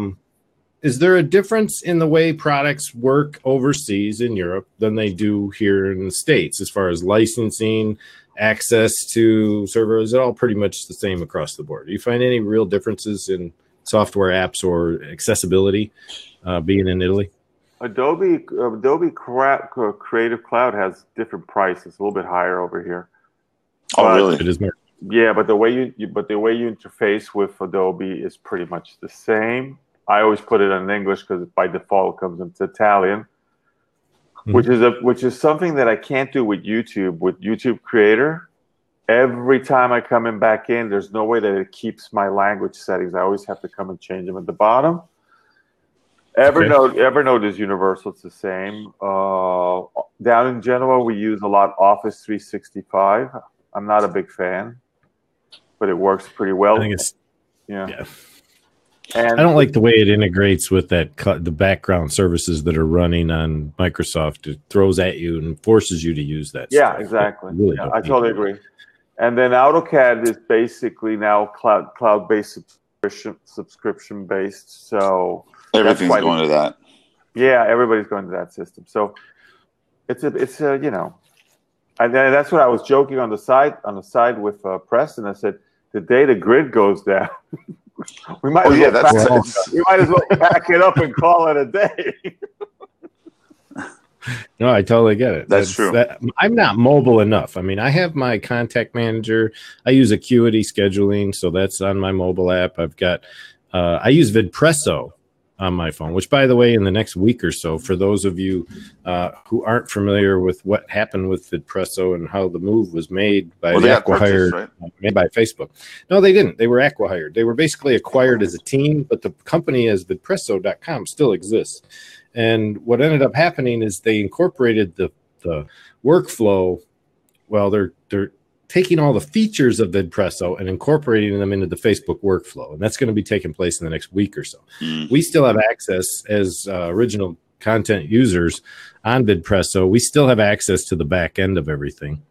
Is there a difference in the way products work overseas in Europe than they do here in the States as far as licensing, access to servers? Is it all pretty much the same across the board? Do you find any real differences in software apps or accessibility being in Italy? Adobe Creative Cloud has different prices, a little bit higher over here. Oh, really? It is more. Yeah, but the way you interface with Adobe is pretty much the same. I always put it in English because by default it comes into Italian, which is something that I can't do with YouTube. With YouTube Creator, every time I come back in, there's no way that it keeps my language settings. I always have to come and change them at the bottom. Evernote is universal. It's the same. Down in Genoa, we use a lot Office 365. I'm not a big fan, but it works pretty well. I think it's yeah. And I don't like the way it integrates with the background services that are running on Microsoft. It throws at you and forces you to use that. Yeah, stuff. exactly. I totally agree. And then AutoCAD is basically now cloud-based subscription-based. So everything's going to that. Yeah, everybody's going to that system. So it's you know, and then that's what I was joking on the side with Preston. I said the day the grid goes down, we might as well pack it up and call it a day. No, I totally get it. That's true. I'm not mobile enough. I mean, I have my contact manager. I use Acuity scheduling, so that's on my mobile app. I've got, I use Vidpresso on my phone, which, by the way, in the next week or so, for those of you who aren't familiar with what happened with Vidpresso and how the move was made by the acqui-hired, right? Made by Facebook. No, they didn't. They were acqui-hired. They were basically acquired as a team, but the company as Vidpresso.com still exists. And what ended up happening is they incorporated the workflow. Well, they're taking all the features of Vidpresso and incorporating them into the Facebook workflow. And that's going to be taking place in the next week or so. We still have access as original content users on VidPresso, we still have access to the back end of everything.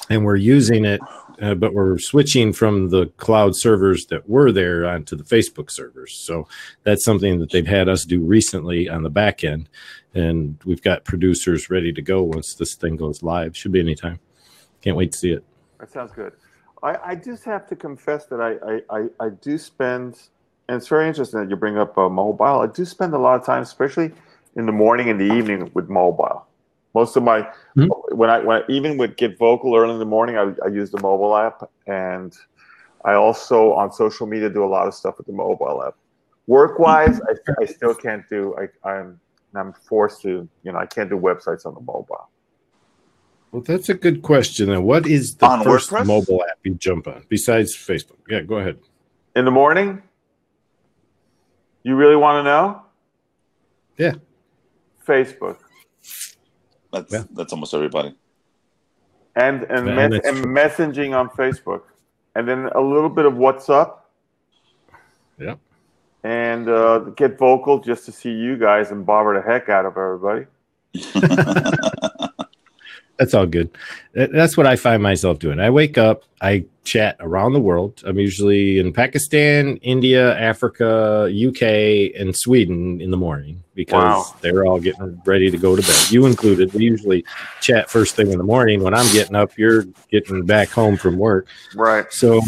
And we're using it, but we're switching from the cloud servers that were there onto the Facebook servers. So that's something that they've had us do recently on the back end. And we've got producers ready to go once this thing goes live. Should be anytime. Can't wait to see it. That sounds good. I just have to confess that I do spend, and it's very interesting that you bring up mobile. I do spend a lot of time, especially in the morning and the evening, with mobile. Most of my when I even would get vocal early in the morning, I use the mobile app, and I also on social media do a lot of stuff with the mobile app. Work wise, I still can't do. I'm forced to, I can't do websites on the mobile. Well, that's a good question. And what is the on first WordPress? Mobile app you jump on besides Facebook? Yeah, go ahead. In the morning? You really want to know? Yeah. Facebook. That's almost everybody. And messaging on Facebook. And then a little bit of WhatsApp. Yeah. And get vocal just to see you guys and bother the heck out of everybody. That's all good. That's what I find myself doing. I wake up, I chat around the world. I'm usually in Pakistan, India, Africa, UK, and Sweden in the morning because they're all getting ready to go to bed. You included. We usually chat first thing in the morning. When I'm getting up, you're getting back home from work. Right. So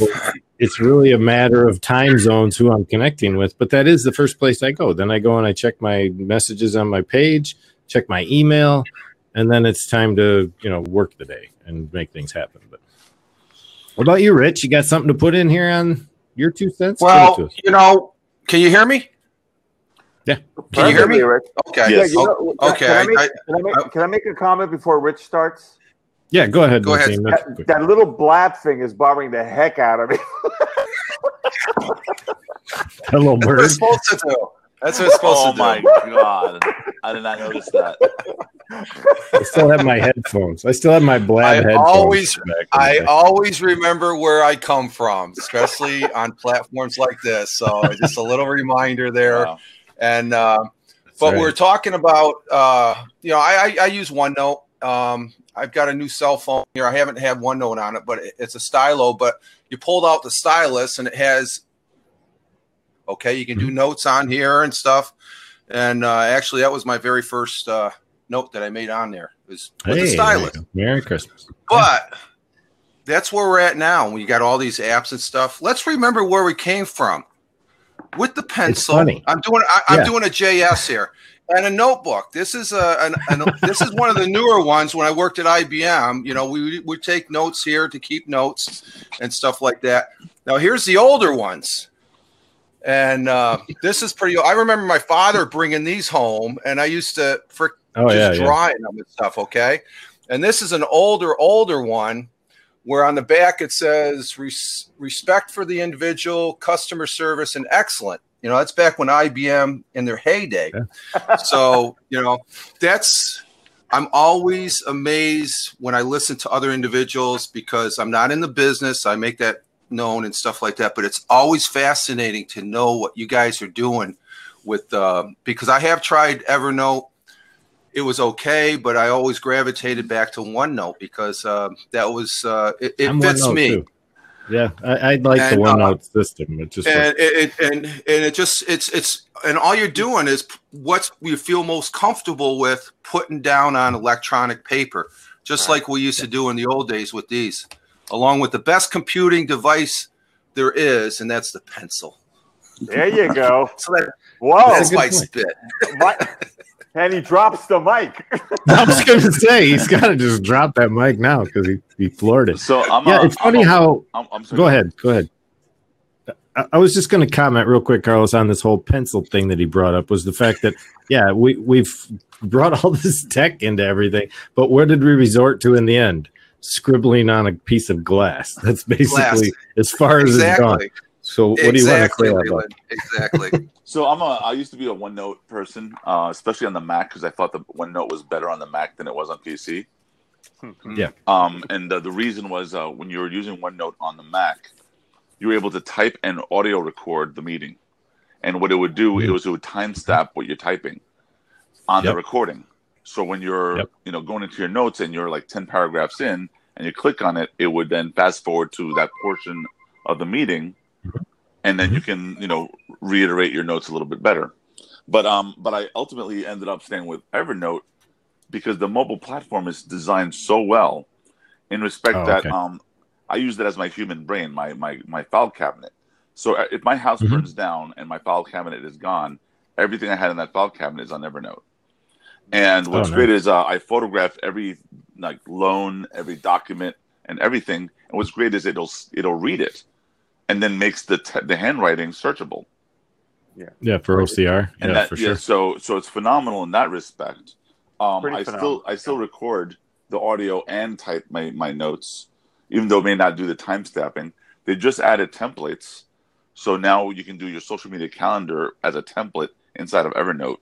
it's really a matter of time zones who I'm connecting with, but that is the first place I go. Then I go and I check my messages on my page, check my email, and then it's time to, work the day and make things happen. But what about you, Rich? You got something to put in here on your 2 cents? Well, can you hear me? Yeah. Can you hear me? Rich? Okay. Yes. Okay. Can I make a comment before Rich starts? Yeah, go ahead. Go ahead. That little blab thing is bothering the heck out of me. Hello, bird. That's what it's supposed to do. That's what it's supposed to do. Oh, my God. I did not notice that. I still have my headphones. I still have my blab headphones. I always remember where I come from, especially on platforms like this. So just a little reminder there. Wow. And but we're talking about, I use OneNote. I've got a new cell phone here. I haven't had OneNote on it, but it's a stylo. But you pulled out the stylus, and it has. Okay, you can do notes on here and stuff. And actually, that was my very first note that I made on there. Was the stylus. Merry Christmas. But that's where we're at now. We got all these apps and stuff. Let's remember where we came from. With the pencil, I'm doing a JS here and a notebook. This is this is one of the newer ones. When I worked at IBM, we would take notes here to keep notes and stuff like that. Now here's the older ones. And this is pretty. I remember my father bringing these home, and I used to drawing them and stuff. Okay, and this is an older one, where on the back it says respect for the individual, customer service, and excellent. That's back when IBM in their heyday. Yeah. So I'm always amazed when I listen to other individuals because I'm not in the business. I make that known and stuff like that, but it's always fascinating to know what you guys are doing with because I have tried Evernote. It was okay, but I always gravitated back to OneNote because that was it fits me too. Yeah, I like the OneNote system. It just it's and all you're doing is what you feel most comfortable with putting down on electronic paper, just like we used to do in the old days with these. Along with the best computing there is, and that's the pencil. There you go. So that's my spit. And he drops the mic. I was going to say, he's got to just drop that mic now because he floored it. So it's funny how. I'm sorry. Go ahead. I was just going to comment real quick, Carlos, on this whole pencil thing that he brought up was the fact that, we've brought all this tech into everything, but what did we resort to in the end? Scribbling on a piece of glass. That's basically as far as it's gone. So what do you want to say about that? Exactly. So I used to be a OneNote person, especially on the Mac because I thought the OneNote was better on the Mac than it was on PC. Yeah. And the reason was when you were using OneNote on the Mac, you were able to type and audio record the meeting. And what it would do, it would timestamp what you're typing. on the recording. So when you're going into your notes and you're like 10 paragraphs in and you click on it, it would then fast forward to that portion of the meeting, and then you can reiterate your notes a little bit better. But I ultimately ended up staying with Evernote because the mobile platform is designed so well in respect that I use it as my human brain, my file cabinet. So if my house burns down and my file cabinet is gone, everything I had in that file cabinet is on Evernote. And what's great is I photograph every loan, every document, and everything. And what's great is it'll read it, and then makes the handwriting searchable. Yeah, for OCR. And for sure. So it's phenomenal in that respect. I still record the audio and type my notes, even though it may not do the time stamping. They just added templates, so now you can do your social media calendar as a template inside of Evernote.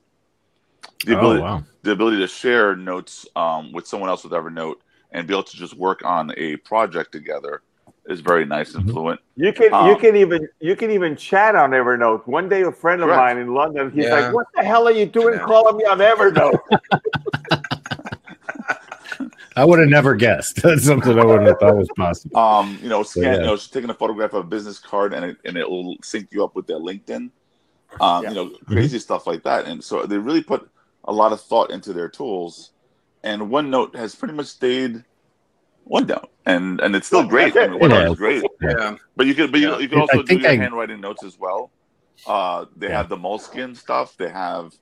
The ability to share notes with someone else with Evernote and be able to just work on a project together is very nice and fluent. You can even chat on Evernote. One day, a friend of mine in London, he's like, "What the hell are you doing calling me on Evernote?" I would have never guessed. That's something I wouldn't have thought was possible. She's taking a photograph of a business card and it will sync you up with their LinkedIn. Crazy stuff like that. And so they really put a lot of thought into their tools. And OneNote has pretty much stayed OneNote, and it's still great. I mean, OneNote is great. Yeah. But you can also do your handwriting notes as well. They have the Moleskine stuff. They have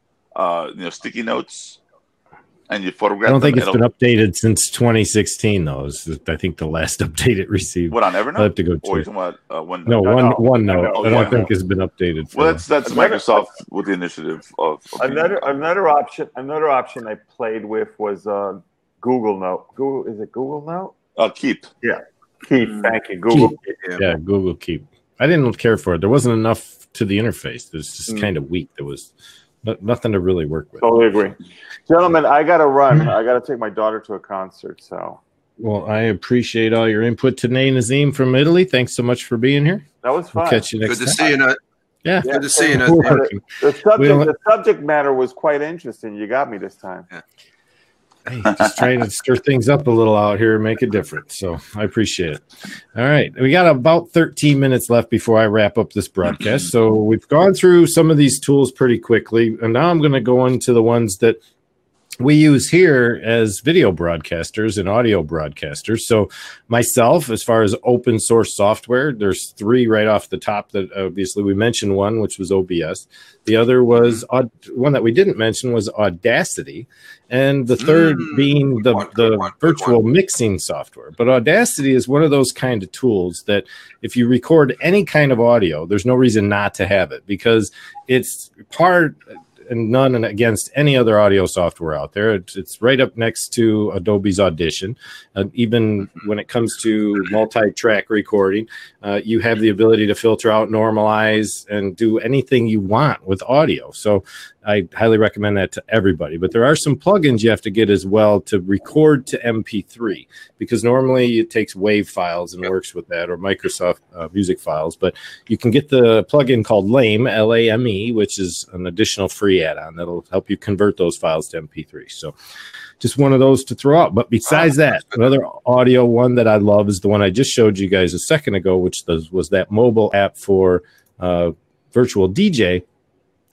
sticky notes. And you photograph. I don't think it's been updated since 2016, though. I think the last update it received. What, on Evernote? I have to go check. OneNote. No, OneNote. I don't think it's been updated. Well, that's Microsoft with the initiative of another option. Another option I played with was Google Note. Is it Google Note? Keep. Yeah, Keep. Thank you, Google. Keep. Yeah, Google Keep. I didn't care for it. There wasn't enough to the interface. It was just kind of weak. There was nothing to really work with. Totally agree. Gentlemen, I got to run. I got to take my daughter to a concert. So, well, I appreciate all your input today, Nazim from Italy. Thanks so much for being here. That was fun. We'll catch you next time. Good to see you, Nut. Yeah. Good to see you, Nut. The subject matter was quite interesting. You got me this time. Yeah. Hey, just trying to stir things up a little out here and make a difference. So I appreciate it. All right. We got about 13 minutes left before I wrap up this broadcast. So we've gone through some of these tools pretty quickly. And now I'm going to go into the ones that we use here as video broadcasters and audio broadcasters. So myself, as far as open source software, there's three right off the top that obviously we mentioned one, which was OBS. The other was one that we didn't mention was Audacity. And the third being the virtual mixing software. But Audacity is one of those kind of tools that if you record any kind of audio, there's no reason not to have it because it's part and none against any other audio software out there. It's right up next to Adobe's Audition. Even when it comes to multi-track recording, you have the ability to filter out, normalize, and do anything you want with audio. So I highly recommend that to everybody. But there are some plugins you have to get as well to record to MP3 because normally it takes WAV files and works with that or Microsoft music files. But you can get the plugin called LAME, L-A-M-E, which is an additional free add-on that'll help you convert those files to MP3. So just one of those to throw out. But besides that, another audio one that I love is the one I just showed you guys a second ago, which was that mobile app for virtual DJ,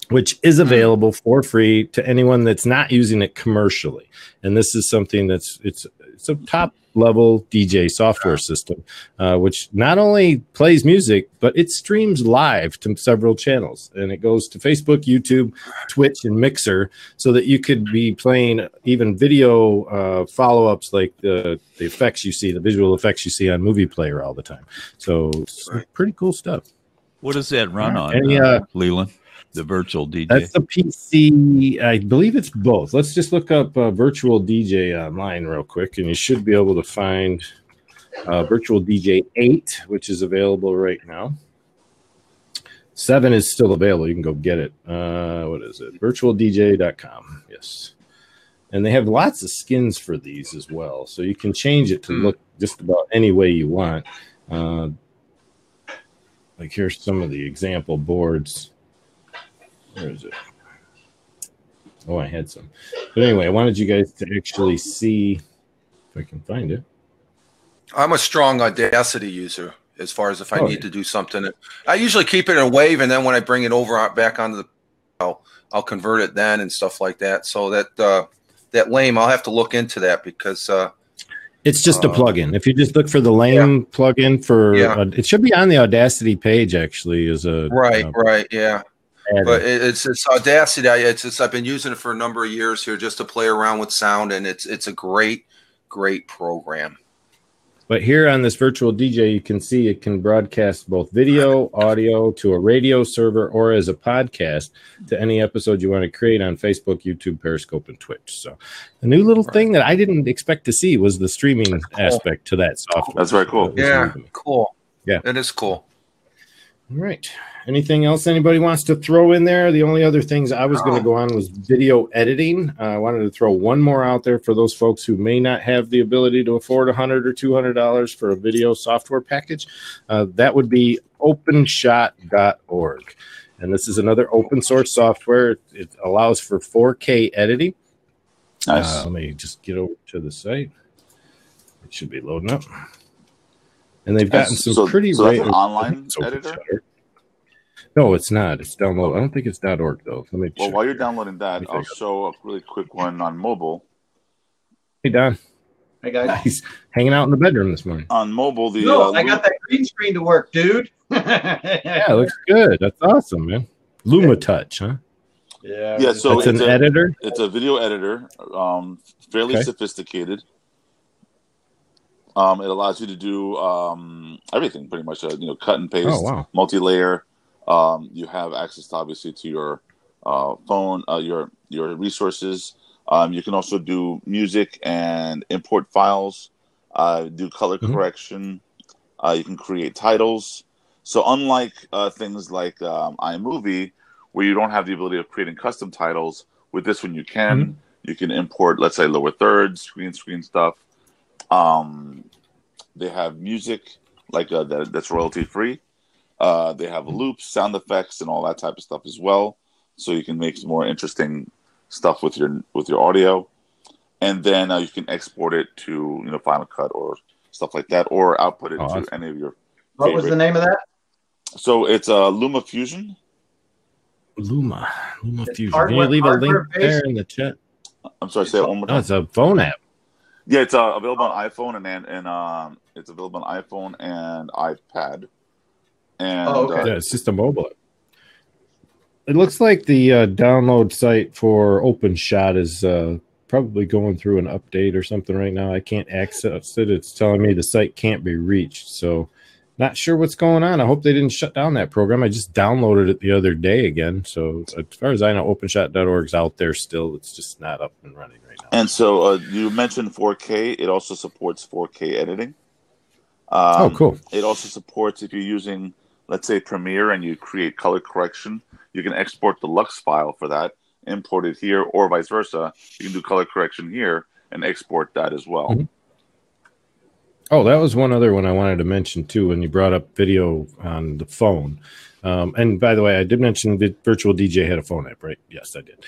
which is available for free to anyone that's not using it commercially. And this is something it's a top level DJ software system, which not only plays music, but it streams live to several channels. And it goes to Facebook, YouTube, Twitch, and Mixer so that you could be playing even video follow-ups like the effects you see, the visual effects you see on Movie Player all the time. So it's pretty cool stuff. What does that run on, Leland? The virtual DJ. That's the PC. I believe it's both. Let's just look up virtual DJ online real quick, and you should be able to find virtual DJ 8, which is available right now. 7 is still available. You can go get it. What is it? virtualdj.com. Yes. And they have lots of skins for these as well. So you can change it to look just about any way you want. Like here's some of the example boards. Where is it? Oh, I had some. But anyway, I wanted you guys to actually see if I can find it. I'm a strong Audacity user as far as if I need to do something. I usually keep it in a wave, and then when I bring it over back onto the, I'll convert it then and stuff like that. So that lame, I'll have to look into that because it's just a plugin. If you just look for the lame plugin for, it should be on the Audacity page actually. As a right, yeah. But it's Audacity. I've been using it for a number of years here just to play around with sound, and it's a great program. But here on this virtual DJ, you can see it can broadcast both video, audio to a radio server or as a podcast to any episode you want to create on Facebook, YouTube, Periscope, and Twitch. So a new little thing that I didn't expect to see was the streaming aspect to that software. That's very cool. Yeah, cool. Yeah, it is cool. All right. Anything else anybody wants to throw in there? The only other things I was going to go on was video editing. I wanted to throw one more out there for those folks who may not have the ability to afford $100 or $200 for a video software package. That would be openshot.org. And this is another open source software. It allows for 4K editing. Nice. Let me just get over to the site. It should be loading up. And they've gotten some pretty that's an online editor? No, it's not. It's download. I don't think it's .org though. Let me check. Well, while you're downloading that, I'll show a really quick one on mobile. Hey, Don. Hey, guys. He's hanging out in the bedroom this morning. On mobile, I got that green screen to work, dude. Yeah, it looks good. That's awesome, man. Luma Touch, huh? Yeah. So it's an editor. It's a video editor, fairly sophisticated. It allows you to do everything pretty much. Cut and paste, multi-layer. You have access to, obviously, to your phone, your resources. You can also do music and import files, do color correction. You can create titles. So unlike things like iMovie, where you don't have the ability of creating custom titles, with this one you can. You can import, let's say, lower thirds, screen stuff. They have music that's royalty free. They have loops, sound effects, and all that type of stuff as well. So you can make some more interesting stuff with your audio, and then you can export it to Final Cut or stuff like that, or output it to any of your. What was the name of that? So it's Luma Fusion. Luma Fusion. Can you leave a link there in the chat? I'm sorry, say it one more time. No, it's a phone app. Yeah, it's available on iPhone and it's available on iPhone and iPad. And yeah, it's just a mobile app. It looks like the download site for OpenShot is probably going through an update or something right now. I can't access it. It's telling me the site can't be reached. So not sure what's going on. I hope they didn't shut down that program. I just downloaded it the other day again. So as far as I know, openshot.org is out there still. It's just not up and running right now. And so you mentioned 4K. It also supports 4K editing. Cool. It also supports, if you're using, let's say, Premiere and you create color correction, you can export the Lux file for that, import it here, or vice versa. You can do color correction here and export that as well. Oh, that was one other one I wanted to mention, too, when you brought up video on the phone. And by the way, I did mention that Virtual DJ had a phone app, right? Yes, I did.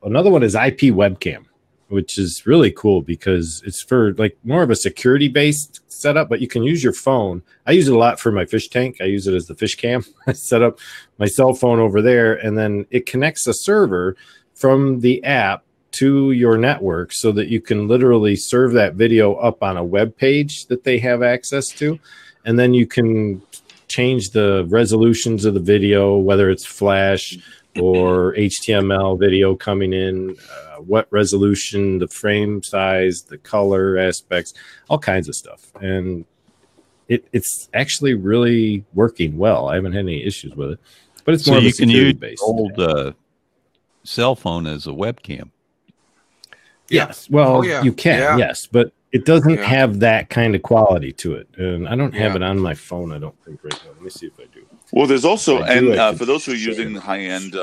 Another one is IP Webcam, which is really cool because it's for more of a security-based setup, but you can use your phone. I use it a lot for my fish tank. I use it as the fish cam. I set up my cell phone over there, and then it connects a server from the app to your network so that you can literally serve that video up on a web page that they have access to. And then you can change the resolutions of the video, whether it's Flash or HTML video coming in, what resolution, the frame size, the color aspects, all kinds of stuff. And it's actually really working well. I haven't had any issues with it, but it's more of a security-based. So you can use old cell phone as a webcam. Yes. Well, you can, yes, but it doesn't have that kind of quality to it. And I don't have it on my phone, I don't think, right now. Let me see if I do. Well, there's also, for those who are using high-end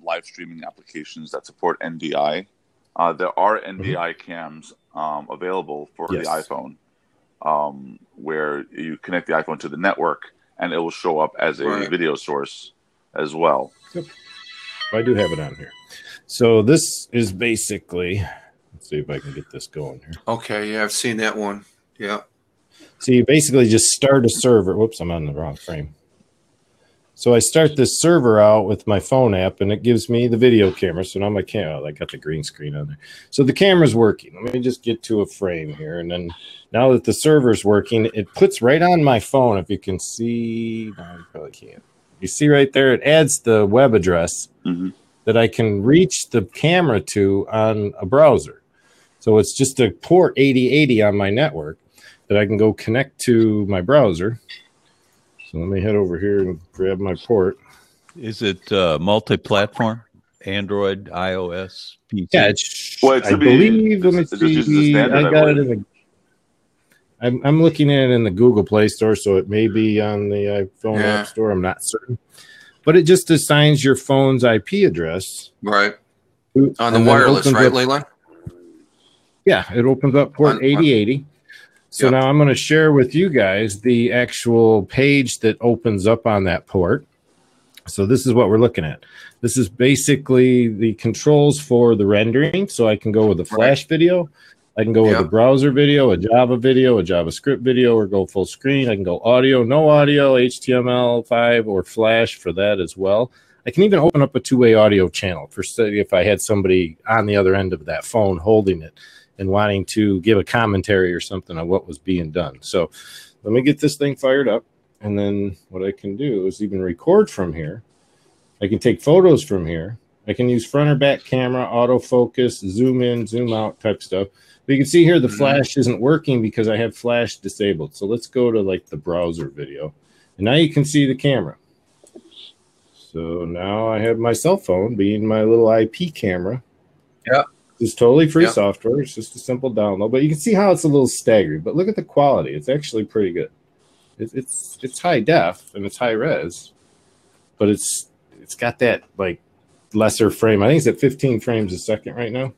live streaming applications that support NDI, there are NDI cams available for the iPhone, where you connect the iPhone to the network, and it will show up as a video source as well. Yep. I do have it on here. So this is basically, let's see if I can get this going here. Okay, yeah, I've seen that one. Yeah. So you basically just start a server. Whoops, I'm on the wrong frame. So I start this server out with my phone app, and it gives me the video camera. So now my camera, I got the green screen on there. So the camera's working. Let me just get to a frame here. And then now that the server's working, it puts right on my phone. If you can see, no, you probably can't. You see right there, it adds the web address that I can reach the camera to on a browser. So it's just a port 8080 on my network that I can go connect to my browser. So let me head over here and grab my port. Is it multi-platform? Android, iOS, PC? Yeah, I believe. Let me see. I got it in the. I'm looking at it in the Google Play Store, so it may be on the iPhone App Store. I'm not certain, but it just assigns your phone's IP address. Right. On the wireless, right, Leland? Yeah, it opens up port 8080. So now I'm going to share with you guys the actual page that opens up on that port. So this is what we're looking at. This is basically the controls for the rendering. So I can go with a Flash video. I can go with a browser video, a Java video, a JavaScript video, or go full screen. I can go audio, no audio, HTML5, or Flash for that as well. I can even open up a two-way audio channel for say if I had somebody on the other end of that phone holding it and wanting to give a commentary or something on what was being done. So let me get this thing fired up. And then what I can do is even record from here. I can take photos from here. I can use front or back camera, autofocus, zoom in, zoom out type stuff. But you can see here the Flash isn't working because I have Flash disabled. So let's go to like the browser video. And now you can see the camera. So now I have my cell phone being my little IP camera. Yeah. It's totally free software. It's just a simple download, but you can see how it's a little staggered. But look at the quality; it's actually pretty good. It's high def and it's high res, but it's got that like lesser frame. I think it's at 15 frames a second right now.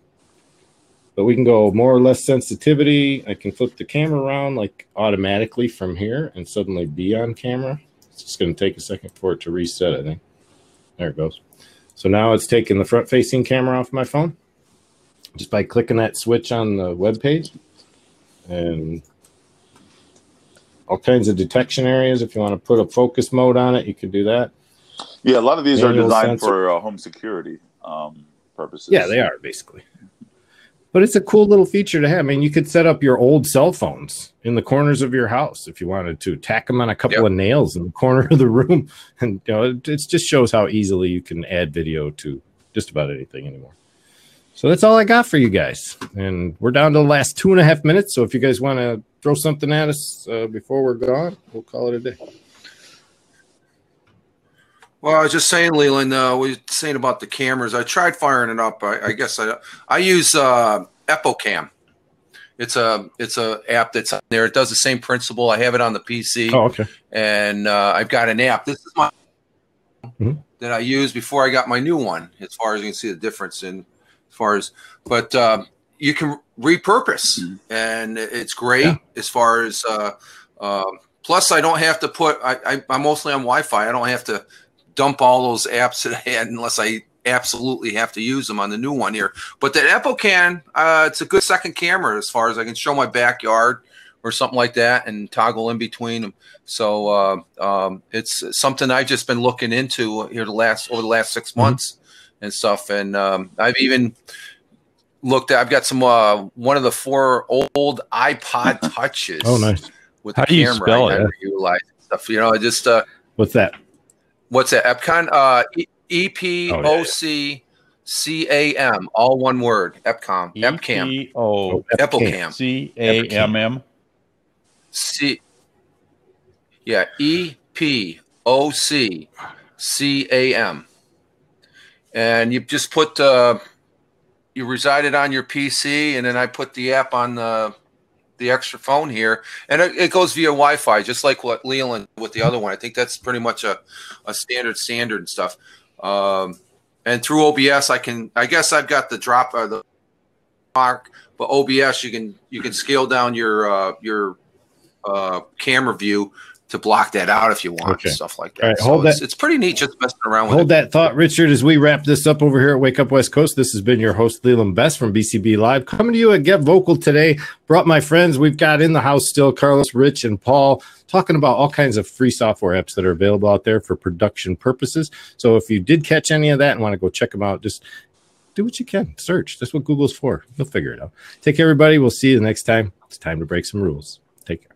But we can go more or less sensitivity. I can flip the camera around like automatically from here and suddenly be on camera. It's just going to take a second for it to reset. I think there it goes. So now it's taking the front-facing camera off my phone. Just by clicking that switch on the web page, and all kinds of detection areas. If you want to put a focus mode on it, you can do that. Yeah, a lot of these are designed for home security purposes. Yeah, they are basically. But it's a cool little feature to have. I mean, you could set up your old cell phones in the corners of your house if you wanted to. Tack them on a couple of nails in the corner of the room, and it just shows how easily you can add video to just about anything anymore. So that's all I got for you guys. And we're down to the last 2.5 minutes. So if you guys want to throw something at us before we're gone, we'll call it a day. Well, I was just saying, Leland, we were saying about the cameras. I tried firing it up. I guess I use EpoCam. It's a app that's on there. It does the same principle. I have it on the PC. Oh, okay. And I've got an app. This is my that I used before I got my new one, as far as you can see the difference in but you can repurpose, and it's great as far as plus I don't have to put I'm mostly on Wi-Fi. I don't have to dump all those apps that I had unless I absolutely have to use them on the new one here. But the EpoCam, it's a good second camera as far as I can show my backyard or something like that and toggle in between them. So it's something I've just been looking into here over the last 6 months. And stuff, and I've even looked at. I've got some one of the 4 old iPod Touches. Oh, nice! With how the do you camera, spell it? Utilize stuff. I just what's that? What's that? EpoCam. EpoCam. All one word. EpoCam. EpoCam. EpoCam. CAMM. C. Yeah. EpoCam. And you just put you reside it on your PC, and then I put the app on the extra phone here, and it goes via Wi-Fi, just like what Leland with the other one. I think that's pretty much a standard and stuff. And through OBS, I guess I've got the drop the mark, but OBS you can scale down your camera view to block that out if you want, and stuff like that. All right, so it's pretty neat just messing around with Hold that thought, Richard, as we wrap this up over here at Wake Up West Coast. This has been your host, Leland Best from BCB Live, coming to you at Get Vocal today. Brought my friends. We've got in the house still Carlos, Rich, and Paul, talking about all kinds of free software apps that are available out there for production purposes. So if you did catch any of that and want to go check them out, just do what you can. Search. That's what Google's for. You'll figure it out. Take care, everybody. We'll see you the next time. It's time to break some rules. Take care.